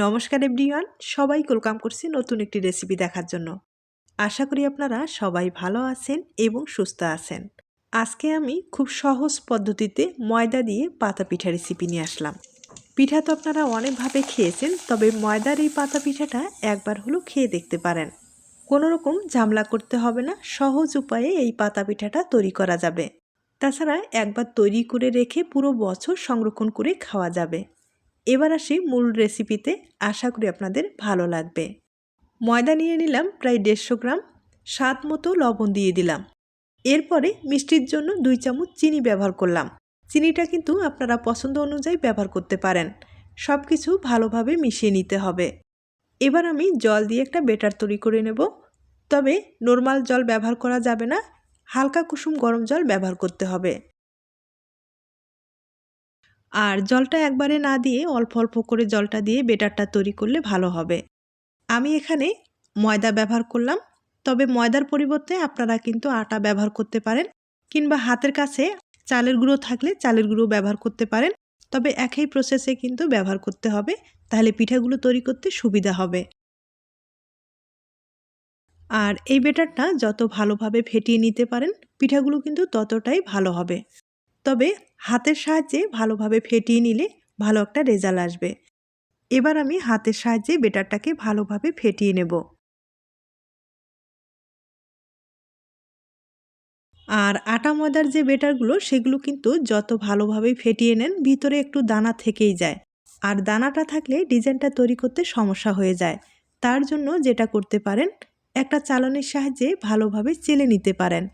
নমস্কার এভরিওয়ান, সবাইকে ওয়েলকাম করছি নতুন একটি রেসিপি দেখার জন্য। আশা করি আপনারা সবাই ভালো আছেন এবং সুস্থ আছেন। আজকে আমি খুব সহজ পদ্ধতিতে ময়দা দিয়ে পাতা পিঠা রেসিপি নিয়ে আসলাম। পিঠা তো আপনারা অনেকভাবে খেয়েছেন, তবে ময়দার এই পাতা পিঠাটা একবার হলেও খেয়ে দেখতে পারেন। কোনো রকম ঝামেলা করতে হবে না, সহজ উপায়ে এই পাতা পিঠাটা তৈরি করা যাবে। তাছাড়া একবার তৈরি করে রেখে পুরো বছর সংরক্ষণ করে খাওয়া যাবে। এবার আসি মূল রেসিপিতে, আশা করি আপনাদের ভালো লাগবে। ময়দা নিয়ে নিলাম প্রায় 150 গ্রাম, স্বাদ মতো লবণ দিয়ে দিলাম। এরপরে মিষ্টির জন্য 2 চামচ চিনি ব্যবহার করলাম। চিনিটা কিন্তু আপনারা পছন্দ অনুযায়ী ব্যবহার করতে পারেন। সব কিছু ভালোভাবে মিশিয়ে নিতে হবে। এবার আমি জল দিয়ে একটা ব্যাটার তৈরি করে নেব। তবে নর্মাল জল ব্যবহার করা যাবে না, হালকা কুসুম গরম জল ব্যবহার করতে হবে। আর জলটা একবারে না দিয়ে অল্প অল্প করে জলটা দিয়ে ব্যাটারটা তৈরি করলে ভালো হবে। আমি এখানে ময়দা ব্যবহার করলাম, তবে ময়দার পরিবর্তে আপনারা কিন্তু আটা ব্যবহার করতে পারেন, কিংবা হাতের কাছে চালের গুঁড়ো থাকলে চালের গুঁড়ো ব্যবহার করতে পারেন। তবে একই প্রসেসে কিন্তু ব্যবহার করতে হবে, তাহলে পিঠাগুলো তৈরি করতে সুবিধা হবে। আর এই ব্যাটারটা যত ভালোভাবে ফেটিয়ে নিতে পারেন, পিঠাগুলো কিন্তু ততটাই ভালো হবে। তবে হাতের সাহায্যে ভালোভাবে ফেটিয়ে নিলে ভালো একটা রেজাল্ট আসবে। এবার আমি হাতের সাহায্যে ব্যাটারটাকে ভালোভাবে ফেটিয়ে নেব। আর আটা ময়দার যে ব্যাটারগুলো সেগুলো কিন্তু যত ভালোভাবে ফেটিয়ে নেন, ভিতরে একটু দানা থেকেই যায়। আর দানাটা থাকলে ডিজাইনটা তৈরি করতে সমস্যা হয়ে যায়। তার জন্য যেটা করতে পারেন, একটা চালনির সাহায্যে ভালোভাবে চেলে নিতে পারেন।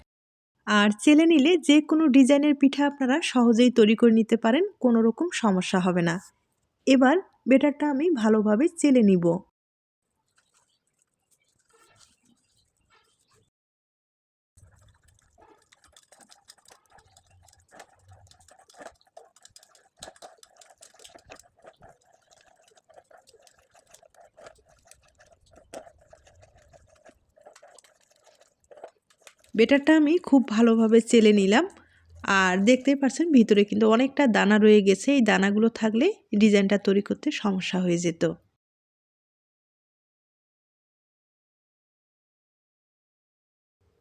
আর চেলে নিলে যে কোনো ডিজাইনের পিঠা আপনারা সহজেই তৈরি করে নিতে পারেন, কোনো রকম সমস্যা হবে না। এবার ব্যাটারটা আমি ভালোভাবে চেলে নিব। ব্যাটারটা আমি খুব ভালোভাবে চেলে নিলাম। আর দেখতেই পাচ্ছেন ভিতরে কিন্তু অনেকটা দানা রয়ে গেছে। এই দানাগুলো থাকলে ডিজাইনটা তৈরি করতে সমস্যা হয়ে যেত।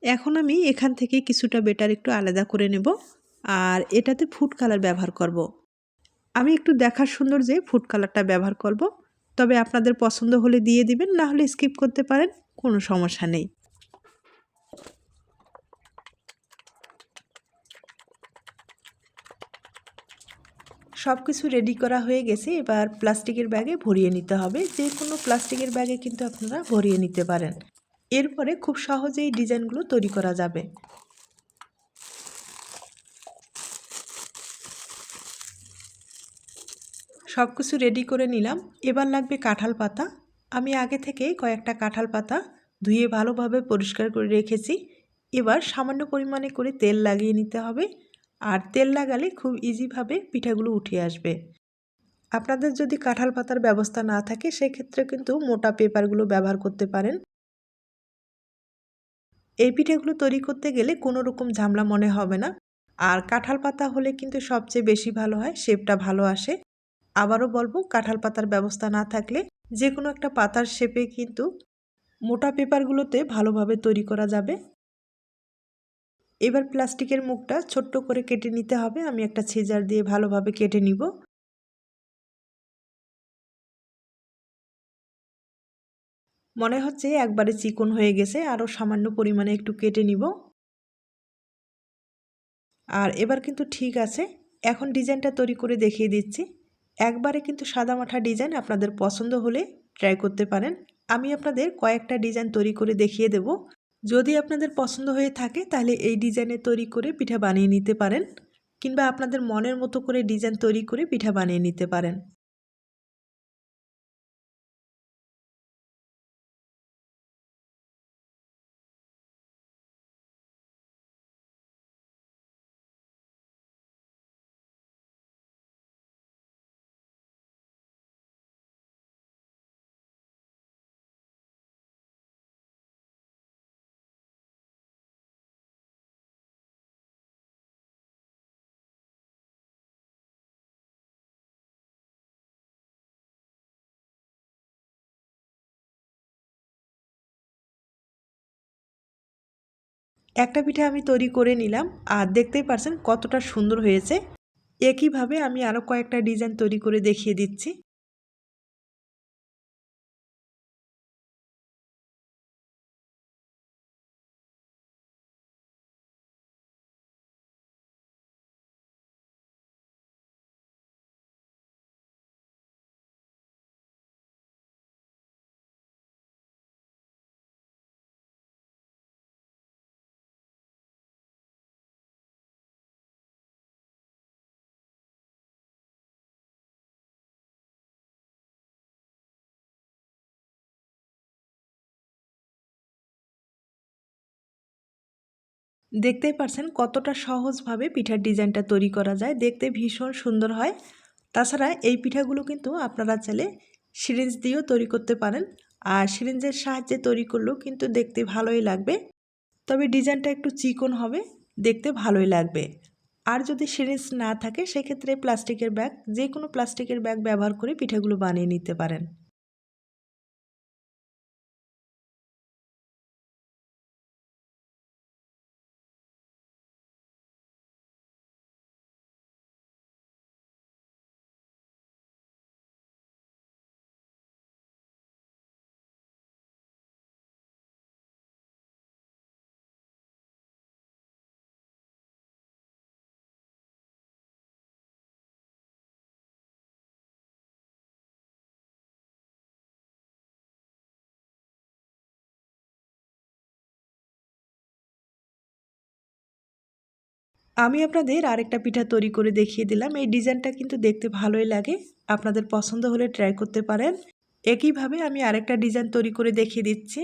এখন আমি এখান থেকে কিছুটা ব্যাটার একটু আলাদা করে নেব। আর এটাতে ফুড কালার ব্যবহার করব। আমি একটু দেখার সৌন্দর্যে ফুড কালারটা ব্যবহার করব। তবে আপনাদের পছন্দ হলে দিয়ে দিবেন, না হলে স্কিপ করতে পারেন, কোনো সমস্যা নেই। সব কিছু রেডি করা হয়ে গেছে। এবার প্লাস্টিকের ব্যাগে ভরিয়ে নিতে হবে। যে কোনো প্লাস্টিকের ব্যাগে কিন্তু আপনারা ভরিয়ে নিতে পারেন। এরপরে খুব সহজেই ডিজাইনগুলো তৈরি করা যাবে। সব কিছু রেডি করে নিলাম। এবার লাগবে কাঁঠাল পাতা। আমি আগে থেকে কয়েকটা কাঁঠাল পাতা ধুয়ে ভালোভাবে পরিষ্কার করে রেখেছি। এবার সামান্য পরিমাণে করে তেল লাগিয়ে নিতে হবে। আর তেল লাগালে খুব ইজিভাবে পিঠাগুলো উঠে আসবে। আপনাদের যদি কাঁঠাল পাতার ব্যবস্থা না থাকে, সেক্ষেত্রে কিন্তু মোটা পেপারগুলো ব্যবহার করতে পারেন। এই পিঠেগুলো তৈরি করতে গেলে কোনো রকম ঝামেলা মনে হবে না। আর কাঁঠাল পাতা হলে কিন্তু সবচেয়ে বেশি ভালো হয়, শেপটা ভালো আসে। আবারও বলবো, কাঁঠাল পাতার ব্যবস্থা না থাকলে যে কোনো একটা পাতার শেপে কিন্তু মোটা পেপারগুলোতে ভালোভাবে তৈরি করা যাবে। এবার প্লাস্টিকের মুখটা ছোট্ট করে কেটে নিতে হবে। আমি একটা ছিজার দিয়ে ভালোভাবে কেটে নিব। মনে হচ্ছে একবারে চিকন হয়ে গেছে, আরও সামান্য পরিমাণে একটু কেটে নিব। আর এবার কিন্তু ঠিক আছে। এখন ডিজাইনটা তৈরি করে দেখিয়ে দিচ্ছি। একবারে কিন্তু সাদামাঠা ডিজাইন আপনাদের পছন্দ হলে ট্রাই করতে পারেন। আমি আপনাদের কয়েকটা ডিজাইন তৈরি করে দেখিয়ে দেব। যদি আপনাদের পছন্দ হয়ে থাকে তাহলে এই ডিজাইনে তৈরি করে পিঠা বানিয়ে নিতে পারেন, কিংবা আপনাদের মনের মতো করে ডিজাইন তৈরি করে পিঠা বানিয়ে নিতে পারেন। একটা পিঠা আমি তৈরি করে নিলাম আর দেখতেই পারছেন কতটা সুন্দর হয়েছে। একইভাবে আমি আরও কয়েকটা ডিজাইন তৈরি করে দেখিয়ে দিচ্ছি। দেখতেই পারছেন কতটা সহজভাবে পিঠার ডিজাইনটা তৈরি করা যায়, দেখতে ভীষণ সুন্দর হয়। তাছাড়া এই পিঠাগুলো কিন্তু আপনারা চাইলে সিরিঞ্জ দিয়েও তৈরি করতে পারেন, আর সিরিঞ্জের সাহায্যে তৈরি করলেও কিন্তু দেখতে ভালোই লাগবে, তবে ডিজাইনটা একটু চিকন হবে, দেখতে ভালোই লাগবে। আর যদি সিরিঞ্জ না থাকে সেক্ষেত্রে প্লাস্টিকের ব্যাগ, যে কোনো প্লাস্টিকের ব্যাগ ব্যবহার করে পিঠাগুলো বানিয়ে নিতে পারেন। আমি আপনাদের আরেকটা পিঠা তৈরি করে দেখিয়ে দিলাম। এই ডিজাইনটা কিন্তু দেখতে ভালোই লাগে, আপনাদের পছন্দ হলে ট্রাই করতে পারেন। একইভাবে আমি আরেকটা ডিজাইন তৈরি করে দেখিয়ে দিচ্ছি।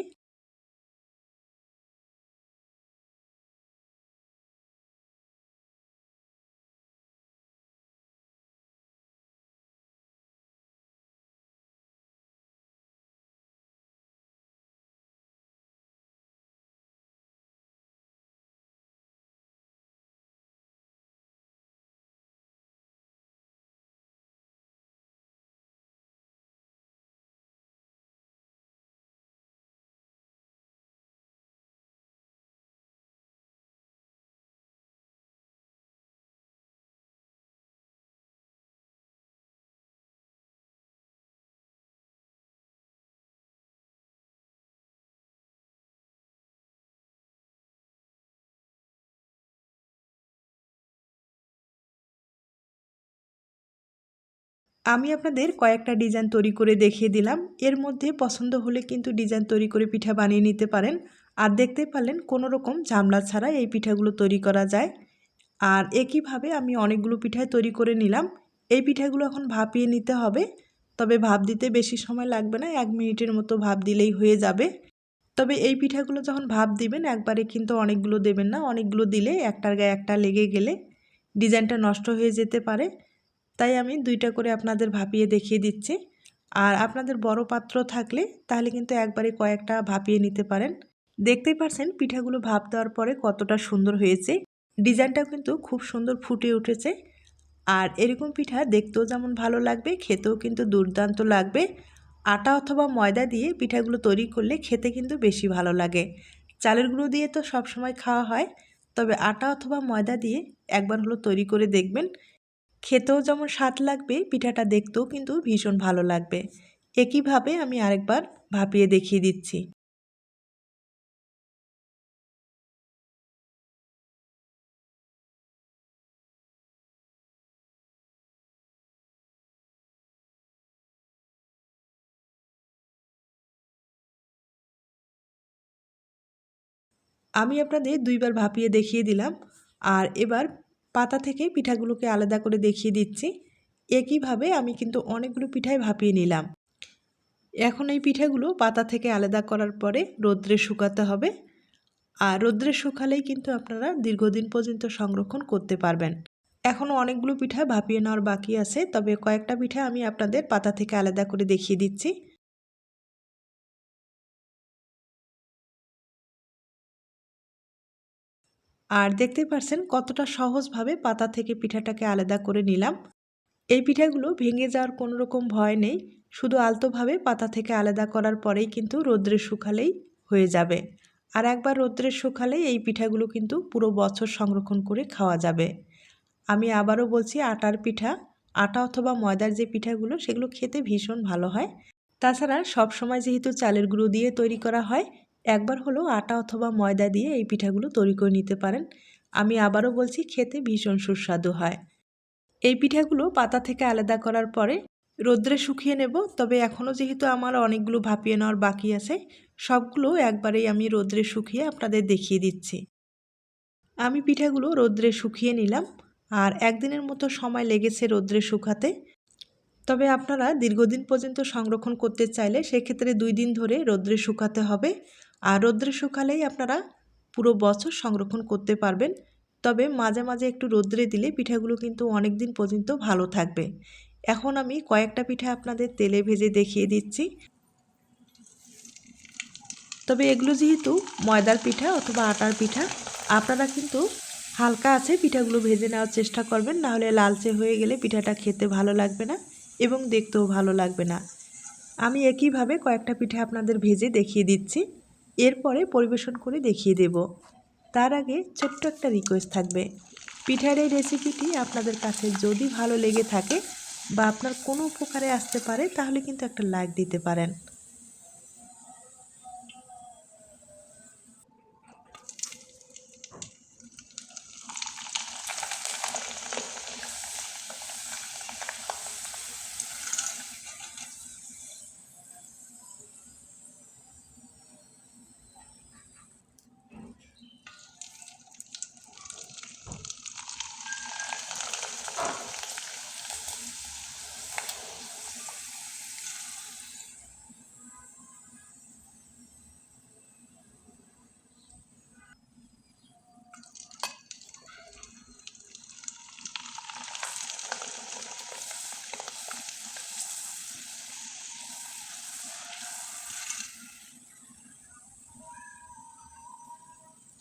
আমি আপনাদের কয়েকটা ডিজাইন তৈরি করে দেখিয়ে দিলাম, এর মধ্যে পছন্দ হলে কিন্তু ডিজাইন তৈরি করে পিঠা বানিয়ে নিতে পারেন। আর দেখতে পারলেন কোনো রকম ঝামেলা ছাড়া এই পিঠাগুলো তৈরি করা যায়। আর একইভাবে আমি অনেকগুলো পিঠাই তৈরি করে নিলাম। এই পিঠাগুলো এখন ভাপিয়ে নিতে হবে, তবে ভাপ দিতে বেশি সময় লাগবে না, 1 মিনিটের মতো ভাপ দিলেই হয়ে যাবে। তবে এই পিঠাগুলো যখন ভাপ দিবেন একবারে কিন্তু অনেকগুলো দেবেন না, অনেকগুলো দিলে একটার গায়ে একটা লেগে গেলে ডিজাইনটা নষ্ট হয়ে যেতে পারে। তাই আমি 2টা করে আপনাদের ভাপিয়ে দেখিয়ে দিচ্ছি। আর আপনাদের বড় পাত্র থাকলে তাহলে কিন্তু একবারে কয়েকটা ভাপিয়ে নিতে পারেন। দেখতেই পারছেন পিঠাগুলো ভাপ দেওয়ার পরে কতটা সুন্দর হয়েছে, ডিজাইনটাও কিন্তু খুব সুন্দর ফুটে উঠেছে। আর এরকম পিঠা দেখতেও যেমন ভালো লাগবে, খেতেও কিন্তু দুর্দান্ত লাগবে। আটা অথবা ময়দা দিয়ে পিঠাগুলো তৈরি করলে খেতে কিন্তু বেশি ভালো লাগে। চালের গুঁড়ো দিয়ে তো সব সময় খাওয়া হয়, তবে আটা অথবা ময়দা দিয়ে একবার হলো তৈরি করে দেখবেন, খেতেও যেমন স্বাদ লাগবে, পিঠাটা দেখতেও কিন্তু ভীষণ ভালো লাগবে। একইভাবে আমি আরেকবার ভাপিয়ে দেখিয়ে দিচ্ছি। আমি আপনাদের 2বার ভাপিয়ে দেখিয়ে দিলাম, আর এবার পাতা থেকে পিঠাগুলোকে আলাদা করে দেখিয়ে দিচ্ছি। একইভাবে আমি কিন্তু অনেকগুলো পিঠাই ভাপিয়ে নিলাম। এখন এই পিঠাগুলো পাতা থেকে আলাদা করার পরে রোদ্রে শুকাতে হবে, আর রোদ্রে শুকালেই কিন্তু আপনারা দীর্ঘদিন পর্যন্ত সংরক্ষণ করতে পারবেন। এখনও অনেকগুলো পিঠা ভাপিয়ে নেওয়ার বাকি আছে, তবে কয়েকটা পিঠা আমি আপনাদের পাতা থেকে আলাদা করে দেখিয়ে দিচ্ছি। আর দেখতে পাচ্ছেন কতটা সহজভাবে পাতা থেকে পিঠাটাকে আলাদা করে নিলাম। এই পিঠাগুলো ভেঙে যাওয়ার কোনো রকম ভয় নেই, শুধু আলতোভাবে পাতা থেকে আলাদা করার পরেই কিন্তু রোদ্রে শুকালেই হয়ে যাবে। আর একবার রৌদ্রে শুকালেই এই পিঠাগুলো কিন্তু পুরো বছর সংরক্ষণ করে খাওয়া যাবে। আমি আবারও বলছি, আটার পিঠা, আটা অথবা ময়দার যে পিঠাগুলো সেগুলো খেতে ভীষণ ভালো হয়। তাছাড়া সবসময় যেহেতু চালের গুঁড়ো দিয়ে তৈরি করা হয়, একবার হলেও আটা অথবা ময়দা দিয়ে এই পিঠাগুলো তৈরি করে নিতে পারেন। আমি আবারও বলছি, খেতে ভীষণ সুস্বাদু হয়। এই পিঠাগুলো পাতা থেকে আলাদা করার পরে রোদ্রে শুকিয়ে নেব। তবে এখনও যেহেতু আমার অনেকগুলো ভাপিয়ে নেওয়ার বাকি আছে, সবগুলো একবারেই আমি রোদ্রে শুকিয়ে আপনাদের দেখিয়ে দিচ্ছি। আমি পিঠাগুলো রোদ্রে শুকিয়ে নিলাম, আর একদিনের মতো সময় লেগেছে রোদ্রে শুকাতে। তবে আপনারা দীর্ঘদিন পর্যন্ত সংরক্ষণ করতে চাইলে সেক্ষেত্রে 2 দিন ধরে রোদ্রে শুকাতে হবে। আর রোদ্রে শুকালেই আপনারা পুরো বছর সংরক্ষণ করতে পারবেন। তবে মাঝে মাঝে একটু রোদ্রে দিলে পিঠাগুলো কিন্তু অনেক দিন পর্যন্ত ভালো থাকবে। এখন আমি কয়েকটা পিঠা আপনাদের তেলে ভেজে দেখিয়ে দিচ্ছি। তবে এগুলো যেহেতু ময়দার পিঠা অথবা আটার পিঠা, আপনারা কিন্তু হালকা আছে পিঠাগুলো ভেজে নেওয়ার চেষ্টা করবেন, নাহলে লালচে হয়ে গেলে পিঠাটা খেতে ভালো লাগবে না এবং দেখতেও ভালো লাগবে না। আমি একইভাবে কয়েকটা পিঠা আপনাদের ভেজে দেখিয়ে দিচ্ছি, এরপরে পরিবেশন করে দেখিয়ে দেব। তার আগে ছোট্ট একটা রিকোয়েস্ট থাকবে, পিঠার এই রেসিপিটি আপনাদের কাছে যদি ভালো লেগে থাকে বা আপনার কোনো উপকারে আসতে পারে, তাহলে কিন্তু একটা লাইক দিতে পারেন।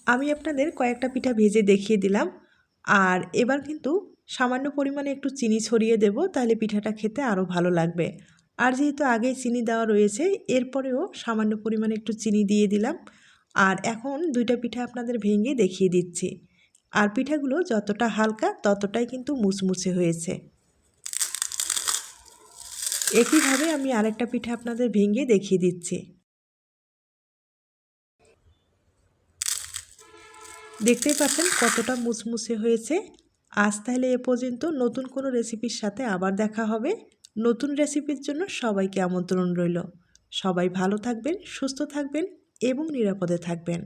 আমি আপনাদের কয়েকটা পিঠা ভেজে দেখিয়ে দিলাম, আর এবার কিন্তু সামান্য পরিমাণে একটু চিনি ছড়িয়ে দেব, তাহলে পিঠাটা খেতে আরও ভালো লাগবে। আর যেহেতু আগেই চিনি দেওয়া রয়েছে, এরপরেও সামান্য পরিমাণে একটু চিনি দিয়ে দিলাম। আর এখন 2টা পিঠা আপনাদের ভেঙে দেখিয়ে দিচ্ছি। আর পিঠাগুলো যতটা হালকা ততটাই কিন্তু মুচমুচে হয়েছে। একইভাবে আমি আরেকটা পিঠা আপনাদের ভেঙে দেখিয়ে দিচ্ছি। দেখতেই পাচ্ছেন কতটা মুচমুচে হয়েছে। আজ তাহলে এ পর্যন্ত, নতুন কোনো রেসিপির সাথে আবার দেখা হবে। নতুন রেসিপির জন্য সবাইকে আমন্ত্রণ রইল। সবাই ভালো থাকবেন, সুস্থ থাকবেন এবং নিরাপদে থাকবেন।